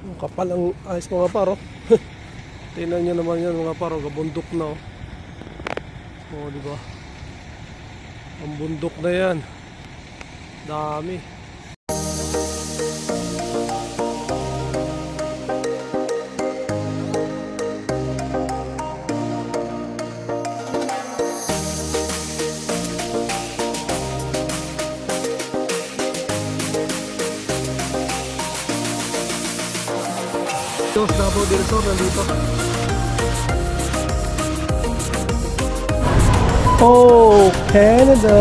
Ang kapal ang ayos mga paro. Tingnan nyo naman yan mga paro, kabundok na oh. Oh, di ba? Ang bundok na yan. Dami. Dos Davao del Sur nandito. Oh, Canada.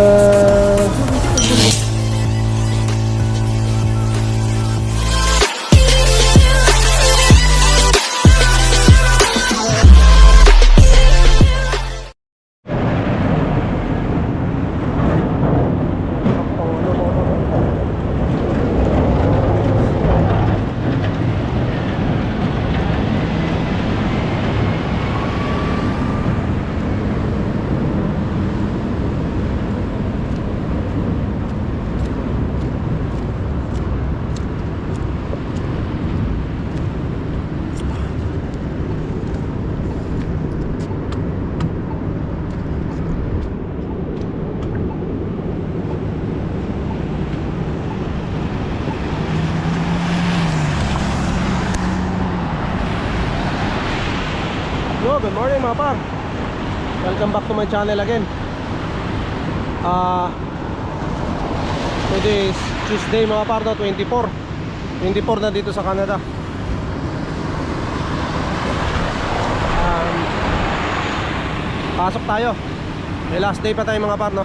Yo, good morning mga par. Welcome back to my channel again. Today is Tuesday mga par, no? 24 na dito sa Canada. Pasok tayo. May last day pa tayo mga par, no?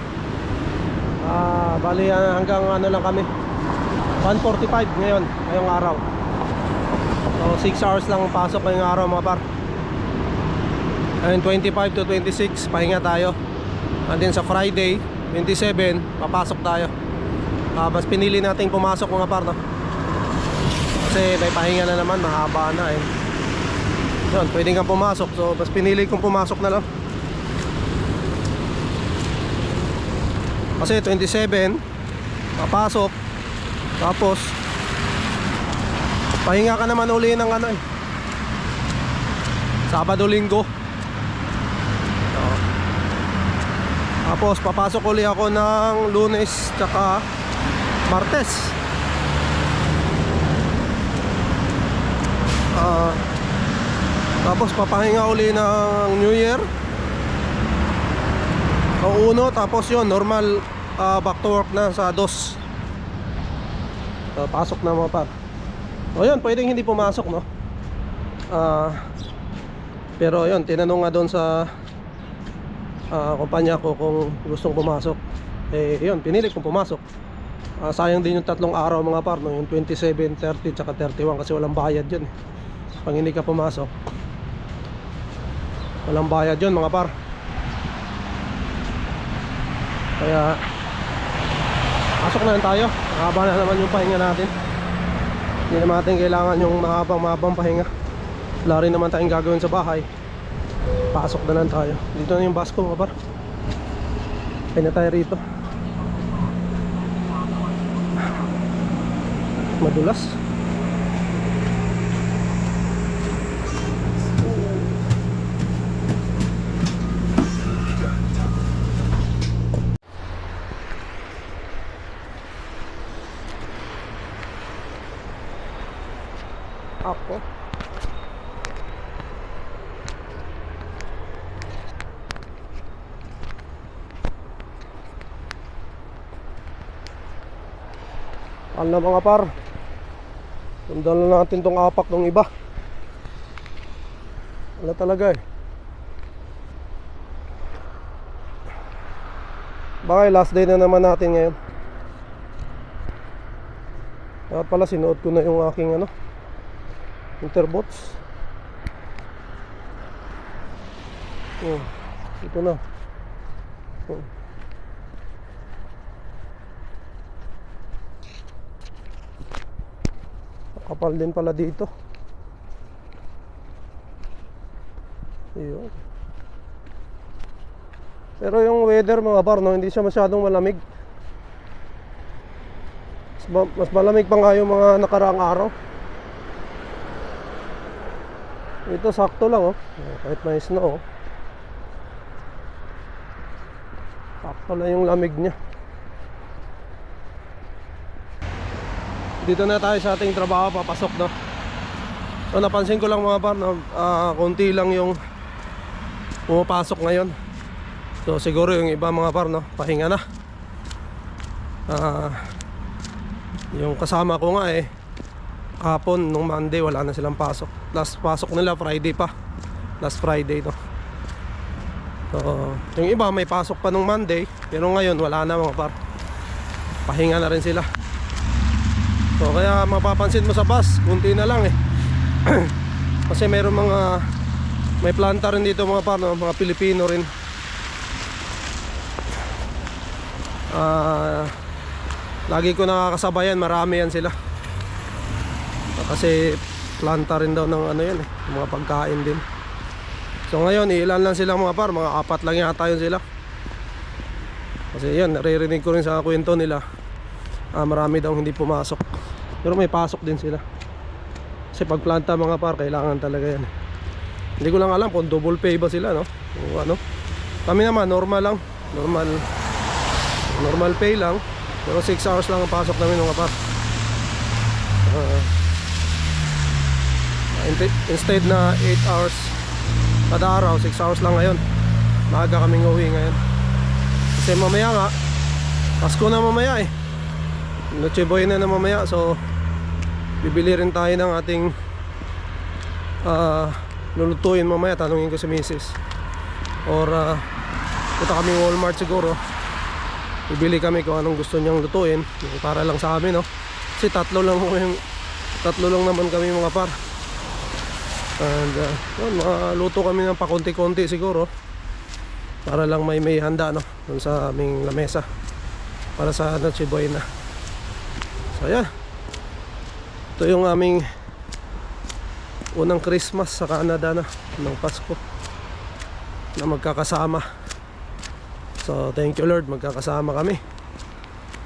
Bali hanggang ano lang kami, 1:45 ngayong araw. So 6 hours lang pasok ngayong araw mga par. And 25 to 26 pahinga tayo. And then sa Friday 27 papasok tayo. Mas pinili natin pumasok mga par, no? Kasi may pahinga na naman, mahaba na eh. Yun, pwedeng kang pumasok. So mas pinili kong pumasok na lang. Kasi 27 papasok, tapos pahinga ka naman uli ng ano eh, Sabado, Linggo. Tapos papasok uli ako ng Lunes tsaka Martes. Tapos papahinga uli ng New Year o uno, tapos yun normal, back to work na sa 2. Pasok na mga par. O yun, pwedeng hindi pumasok, no? Pero yun, tinanong nga doon sa kumpanya ko kung gustong pumasok. Eh yun, pinili kong pumasok. Sayang din yung 3 araw mga par, no? Yung 27, 30 tsaka 31, kasi walang bayad yun. Pag hindi ka pumasok, walang bayad yun mga par. Kaya pasok na lang tayo. Mahaba na naman yung pahinga natin. Hindi naman natin kailangan yung mahabang pahinga. Wala rin naman tayong gagawin sa bahay. Pasok na lang tayo. Dito na yung bus ko mga par. Kaya na tayo rito. Madulas. Ako na mga par, sundan na natin tong apak ng iba. Wala talaga eh. Baka last day na naman natin ngayon. Kaya pala sinuot ko na yung aking ano, Interbots. Ito na. Kapal din pala dito. Ayun. Pero yung weather mga par, no, hindi siya masyadong malamig. Mas malamig pa nga yung mga nakaraang araw. Ito sakto lang oh. Kahit may snow oh. Sakto lang yung lamig niya. Dito na tayo sa ating trabaho, papasok no. So napansin ko lang mga par na konti lang yung pumapasok ngayon. So siguro yung iba mga par no, pahinga na. Yung kasama ko nga hapon nung Monday wala na silang pasok. Last pasok nila Friday pa. Last Friday no. So yung iba may pasok pa nung Monday, pero ngayon wala na mga par. Pahinga na rin sila. So kaya mapapansin mo sa bus, kunti na lang kasi meron may planta rin dito mga par no, mga Pilipino rin. Lagi ko nakakasabayan, marami yan sila. Kasi planta rin daw ng ano yan mga pagkain din. So ngayon ilan lang sila mga par, mga 4 lang yata yun sila. Kasi yan, naririnig ko rin sa kwento nila, marami daw hindi pumasok. Pero may pasok din sila. Kasi pag planta mga par, kailangan talaga yan. Hindi ko lang alam kung double pay ba sila no? O ano. Kami naman normal lang, normal pay lang. Pero 6 hours lang ang pasok namin mga par. Instead na 8 hours kada araw, 6 hours lang ngayon. Maaga kaming uwi ngayon. Kasi mamaya nga Pasko na mamaya Noche Buena na mamaya. So bibili rin tayo ng ating lulutuin mamaya. Tanungin ko si Mrs. Or punta kaming Walmart siguro. Bibili kami kung anong gusto niyang lutuin para lang sa amin no. Kasi tatlo lang naman kami mga par. And yun, luto kami ng pakunti-kunti siguro para lang may handa no dun sa aming lamesa para sa Noche Buena. So yan, ito yung aming unang Christmas sa Canada na ng Pasko na magkakasama. So thank you Lord, magkakasama kami,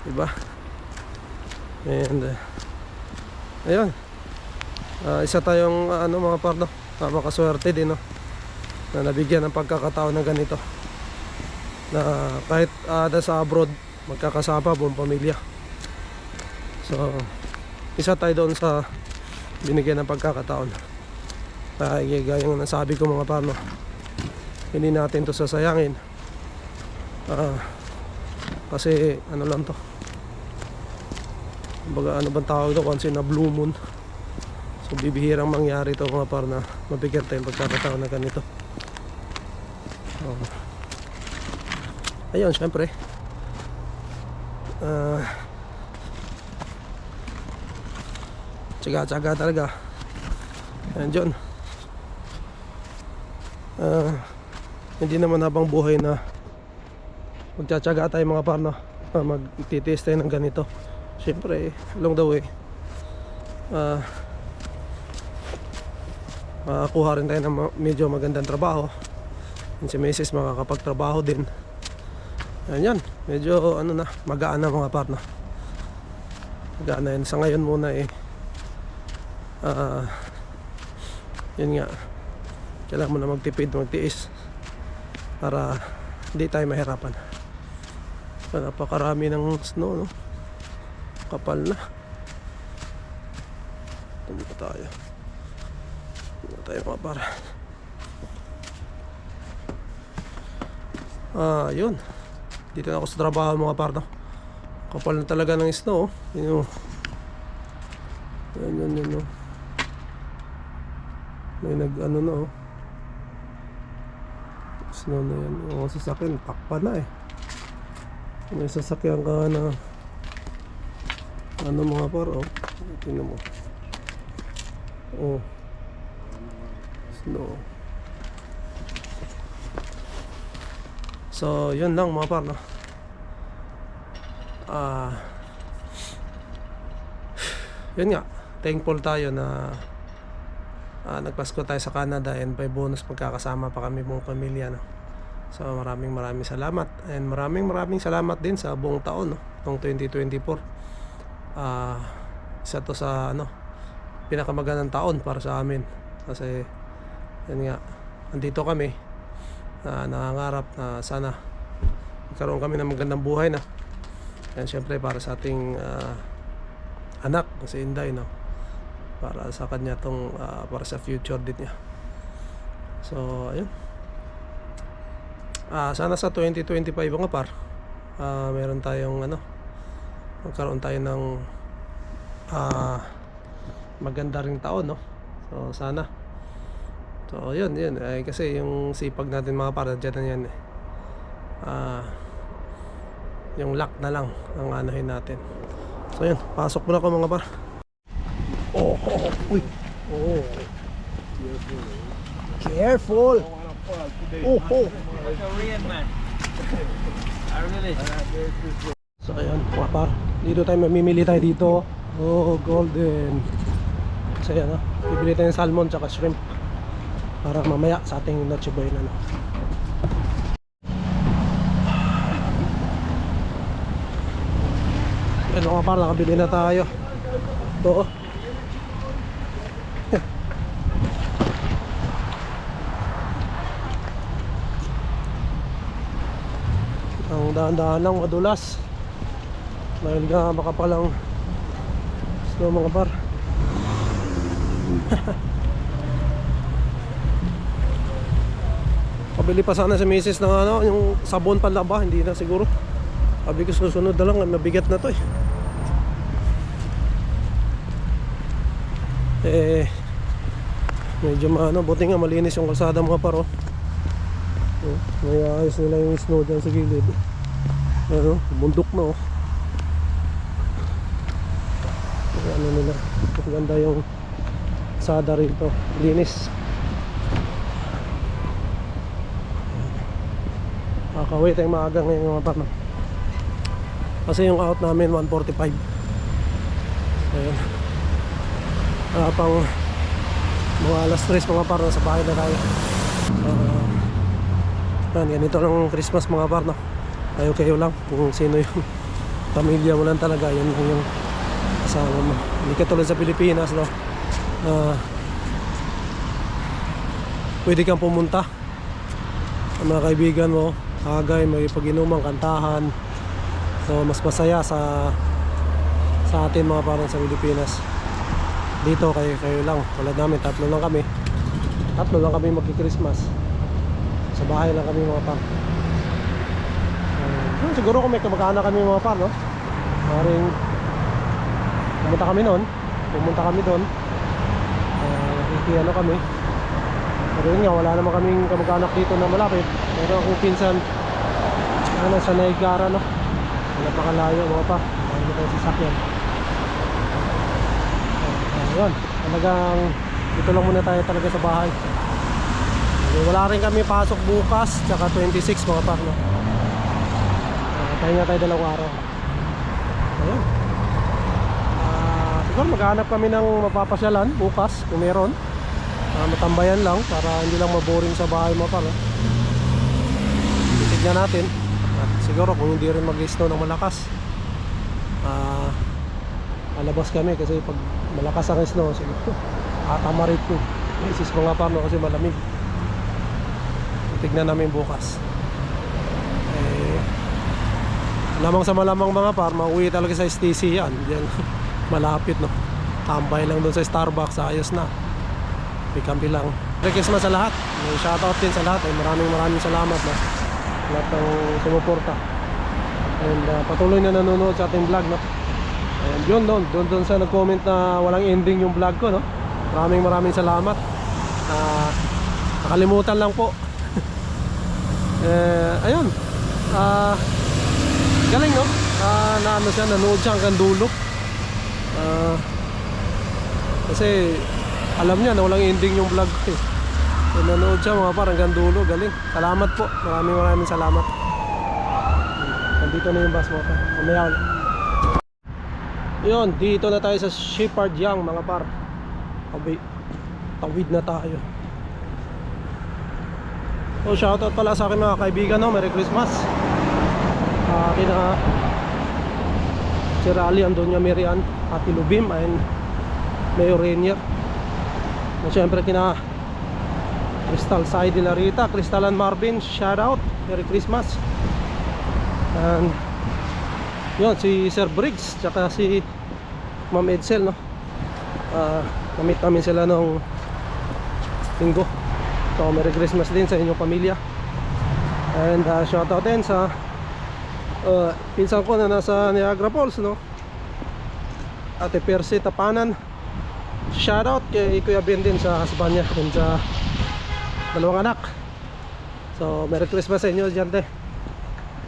diba? And ayun, isa tayong mga par no, makaswerte din no, na nabigyan ng pagkakataon na ganito, na kahit sa abroad magkakasama buong pamilya. So isa tayo doon sa binigyan ng pagkakataon. Gaya ng nasabi ko mga par no, hindi natin to sasayangin. Kasi ano lang to, baga ano bang tawag to, once in a blue moon. So bibihirang mangyari to mga par na mabigyan tayong pagkakataon na ganito. Ayun, syempre tsaga-tsaga talaga. Ayan dyan, hindi naman habang buhay na magtsatsaga tayo mga par no, magtitiis tayo ng ganito. Syempre along the way makakuha rin tayo ng medyo magandang trabaho. And si Mrs. makakapagtrabaho din. Ayan, medyo ano na, magaan na mga par no. Magaan na yan sa ngayon muna yun nga, kailangan mo na magtipid, magtiis para hindi tayo mahirapan. So, napakarami ng snow no, kapal na. Tumpa tayo mga par. Yun, dito na ako sa trabaho mga par no. Kapal na talaga ng snow yun. Yan. May nag-ano na snow na yan. Yung sasakyan takpa na may sasakyan ka na ano mga par tingnan mo snow. So yun lang mga par no. Yun nga, thankful tayo na nagpasko tayo sa Canada, and by bonus magkakasama pa kami buong pamilya no. So maraming salamat, and maraming salamat din sa buong taon no, noong 2024. Isa to sa ano, pinakamagandang taon para sa amin kasi yan nga, nandito kami, nangangarap na sana magkaroon kami ng magandang buhay na. Yan syempre para sa ating anak, si Inday, no? Para sa kanya tong para sa future din niya. So ayun, sana sa 2025 mga par, meron tayong magkaroon tayo ng maganda ring taon, no? So sana. So yun ay, kasi yung sipag natin mga par, dyan na yan eh. Yung luck na lang ang anahin natin. So yun, pasok muna ko mga par. Uy. Oh. Careful. Korean man. I really. So ayan mga par, dito tayo mamimili tayo dito. Oh, golden. So ayan, bibili tayo ng salmon tsaka shrimp para mamaya sa ating Noche Buena, no? Ayan mga par, nakabili na tayo. Ito ang daan-daan lang madulas dahil nga makapalang snow mga par. Pabili pa sana si misis ng yung sabon panlaba, hindi na siguro. Sabi ko susunod na lang, mabigat na to medyo buti nga malinis yung kalsada mga par. May ayos nila yung snow dyan sa gilid. Bundok na nila. Maganda yung kalsada rito, linis. Kakaway tayong maaga ngayon mga par, no? Kasi yung out namin 1:45. Ayun, pang mga alas 3 mga par, sa bahay na tayo. Ganito ng Christmas mga par, no? Kayo lang kung sino yung pamilya mo lang talaga, yun lang yung kasama mo. Hindi katulad sa Pilipinas, no? Pwede kang pumunta sa mga kaibigan mo, kagay, may pag-inuman, kantahan. So mas masaya sa atin mga parang sa Pilipinas. Dito kayo lang, tulad namin, tatlo lang kami magki-Christmas. Sa bahay lang kami mga par. Siguro kung may kamag-anak kami mga par, no? Maring pumunta kami doon. Kami. Pero yun nga, wala naman kaming kamag-anak dito na malapit. Pero kung pinsan sa Niagara, no? Napakalayo mga par. Ano tayo sasakyan. Ayun, talagang dito lang muna tayo talaga sa bahay. Wala rin kami pasok bukas, tsaka 26 mga par, no? Pahinga tayo 2 araw. Ayun. Siguro maghanap kami ng mapapasyalan bukas kung meron. Matambayan lang para hindi lang maboring sa bahay mga par, no? Titignan natin. At siguro kung hindi rin mag-snow ng malakas, malabas kami kasi pag malakas ang snow, siguro atamarit ko. Isis mga par, no? Kasi malamig. Tignan namin bukas. Lamang sa malamang mga par, mauwi talaga sa STC yan. Diyan, malapit, no? Tambay lang doon sa Starbucks, ayos na. Pikampi lang. Merry Christmas sa lahat. May shoutout din sa lahat. Maraming salamat, no? Lahat ng sumuporta. And patuloy na nanonood sa ating vlog, no? And yun doon sa nag-comment na walang ending yung vlog ko, no? Maraming salamat. Nakalimutan lang po. Ayun, galing, no? Nanood siya hanggang dulo. Kasi alam niya na walang ending yung vlog ko, so, nanood siya mga par hanggang dulo. Galing, salamat po. Maraming salamat. Nandito na yung bus mo pa. Mamaya ulit. Yun, dito na tayo sa Shepherd Young mga par. Tawid na tayo. So shoutout pala sa akin mga kaibigan, no? Merry Christmas. Kina si Rally, Andonia Merian, Ate Lubim, and Mayor Rainier. At syempre kina Crystal Sai de la Rita, Crystal and Marvin, shout out, Merry Christmas. And yun, si Sir Briggs tsaka si Ma'am Edsel, no? Namit namin sila nung linggo. So Merry Christmas din sa inyong pamilya. And shout out din sa pinsan ko na nasa Niagara Falls, no? Ate Percy Tapanan, shout out kay Kuya Ben din sa husband niya and sa dalawang anak. So Merry Christmas sa inyo dyan, te.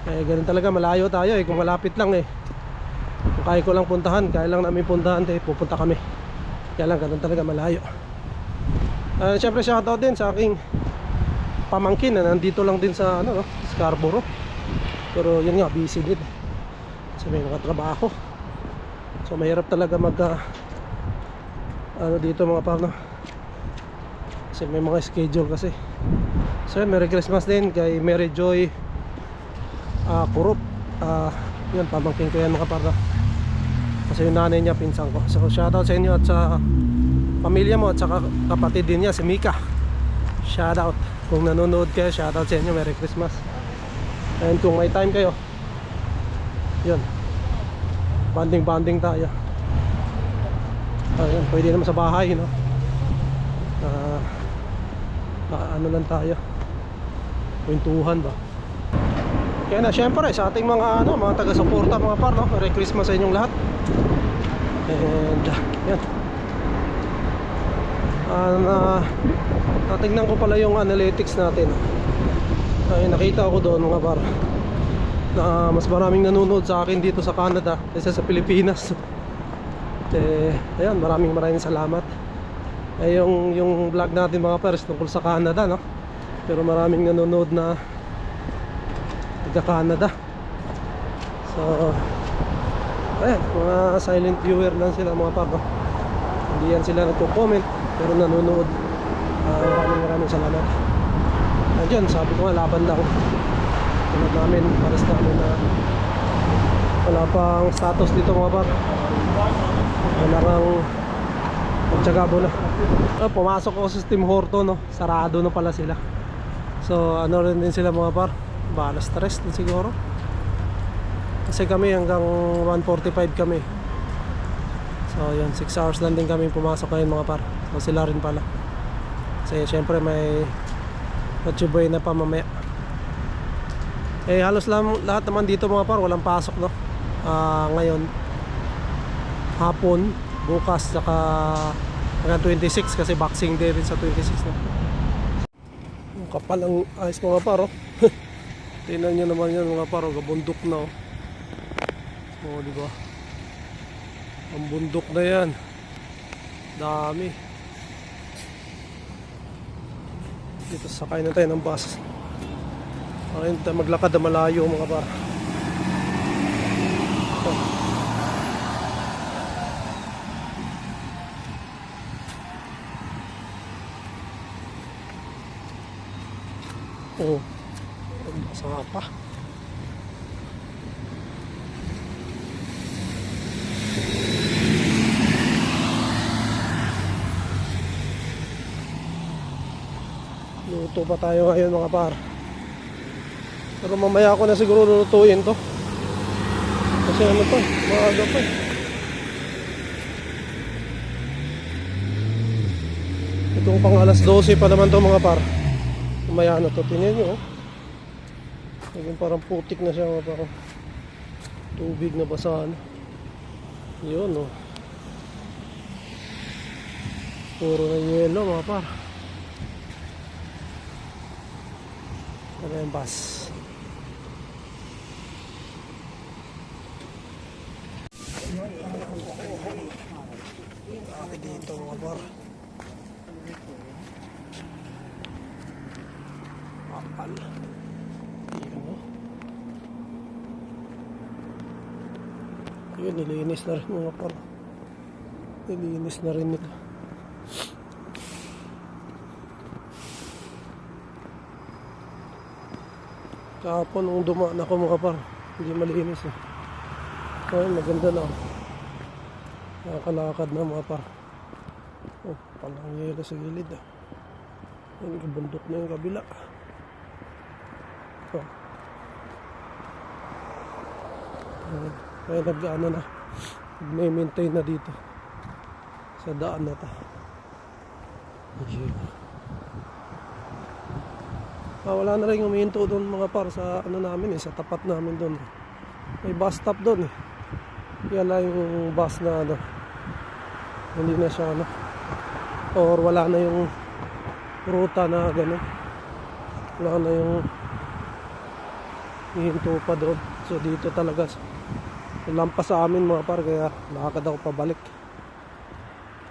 Ganun talaga, malayo tayo kung malapit lang kung kaya ko lang puntahan, kaya lang namin puntahan, te, pupunta kami. Kaya lang, ganun talaga, malayo. Siyempre shout out din sa aking pamangkin na nandito lang din sa no, Scarborough. Pero yun nga, busy din kasi may mga trabaho. So mahirap talaga dito mga par, no? Kasi may mga schedule kasi. So Merry Christmas din kay Mary Joy Kurup. Yun, pamangkin ko yan mga par, no? Kasi yung nanay niya pinsan ko. So shoutout sa inyo at sa pamilya mo at sa kapatid din niya si Mika. Shoutout kung nanonood kayo, shoutout sa inyo, Merry Christmas. And kung may time kayo, yun, banding tayo. Ayun, pwede naman sa bahay, no? Ano lang tayo, kwentuhan ba. Kaya na, syempre sa ating mga mga taga-suporta mga par, no? Merry Christmas sa inyong lahat. And yan, tingnan ko pala yung analytics natin. Ay, nakita ko doon mga par na mas maraming nanonood sa akin dito sa Canada kaysa sa Pilipinas. Ayan, maraming salamat. Yung vlog natin mga pers tungkol sa Canada, no? Pero maraming nanonood na taga Canada. So ayan, mga silent viewer lang sila mga par, no? Hindi yan sila nagko-comment pero nanonood. Maraming salamat. Andiyan, sabi ko nga, laban lang tulad namin, pares namin na wala pang status dito mga par. Wala kang magtsagabo na. Pumasok ako sa Tim Horton, no? Sarado na pala sila. So ano rin din sila mga par, balas stress din siguro. Kasi kami hanggang 1:45 kami. So yun, 6 hours lang din kami pumasok ngayon mga par. So sila rin pala. Kasi syempre may Noche Buena pa mamaya. Halos lahat naman dito mga par walang pasok, no? Ngayon hapon, bukas, saka hanggang 26 kasi Boxing Day rin sa 26, no? Yung kapal ang ayos mga par, oh. Tingnan nyo naman yan mga par, oh, gabundok na, oh. Oh, di ba? Ang bundok na yan. Dami. Dito sakay na tayo ng bus. Ayun, maglakad na malayo mga par. Oh, basa pa. Luto pa tayo ngayon mga par. Pero mamaya ako na siguro lulutuin to. Kasi ano pa, maaga pa. Itong pang alas 12 pa naman to mga par. Mamaya na to, tingnan nyo, oh. Naging parang putik na siya mga par. Tubig na basahan. Yun, oh. Puro na yelo mga par. Ano yung bus? Dito mga par. Kapal. Tingnan mo. Yun, nilinis na rin mga par. Nilinis na rin nila. Kahapon nung dumaan ako mga par, hindi malinis, eh. Ayun, maganda na, oh. Nakakalakad na mga par. Oh, palang yelo sa gilid, ah. Ayun, kabundok na yung kabila. Oh. Kaya nag-ano na, may-maintain na dito sa daan na to. Okay. Wala na rin huminto doon mga par sa ano namin sa tapat namin doon. May bus stop doon eh. Kaya lang yung bus na ano, hindi na siya ano, or wala na yung ruta na gano'n. Wala na yung hihinto pa doon. So dito talaga lampas sa amin mga par, kaya lakad ako pabalik.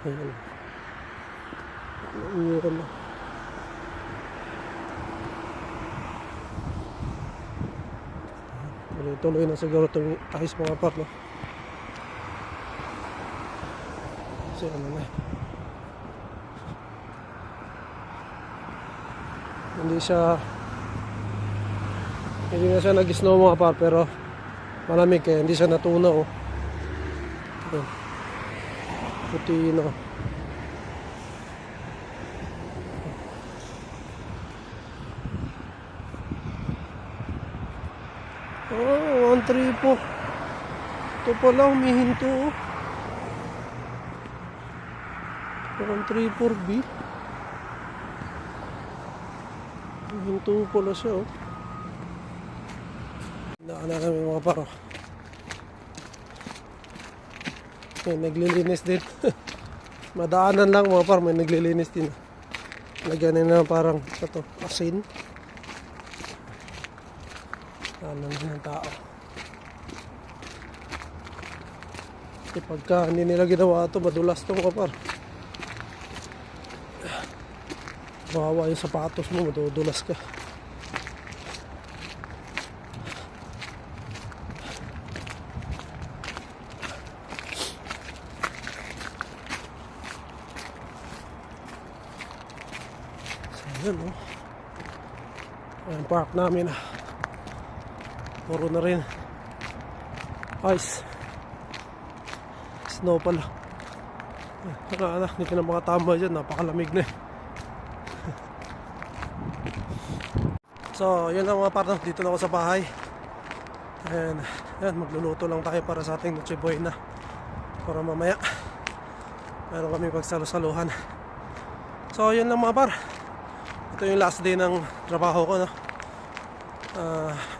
Ayan. Iyon na. Tuloy na siguro itong ayos mga par, no? Kasi ano na, hindi na siya nag-snow mga par, pero malamig kaya hindi siya natunaw. Ayan. Puti na. Oh, 134. Ito pala, humihinto. 134B. Humihinto pala siya, oh. Naan na kami mga paro. May naglilinis din. Madaanan lang mga paro, may naglilinis din. Lagyan na parang ito, asin. Daanan din ng tao. Kasi pagka hindi nila ginawa ito, madulas ito mga paro. Bawa yung sapatos mo, madudulas ka. Ayan, oh. Ayan, park namin. Puro na rin ice. Snow pala. Anak, hindi ka na makatama dyan. Napakalamig na eh. So, yun lang mga partner. Dito na ako sa bahay. And, yan, magluluto lang tayo para sa ating Noche Buena. Para mamaya meron kami pagsalo-saluhan. So, yun lang mga par. Ito yung last day ng trabaho ko, no?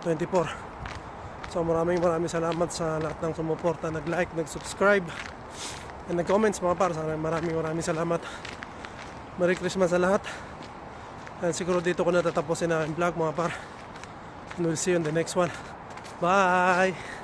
24. So maraming salamat sa lahat ng sumuporta, nag-like, nag-subscribe, and nag-comments mga par. Maraming salamat. Merry Christmas sa lahat. And siguro dito ko natatapusin ang vlog mga par. And we'll see you in the next one. Bye!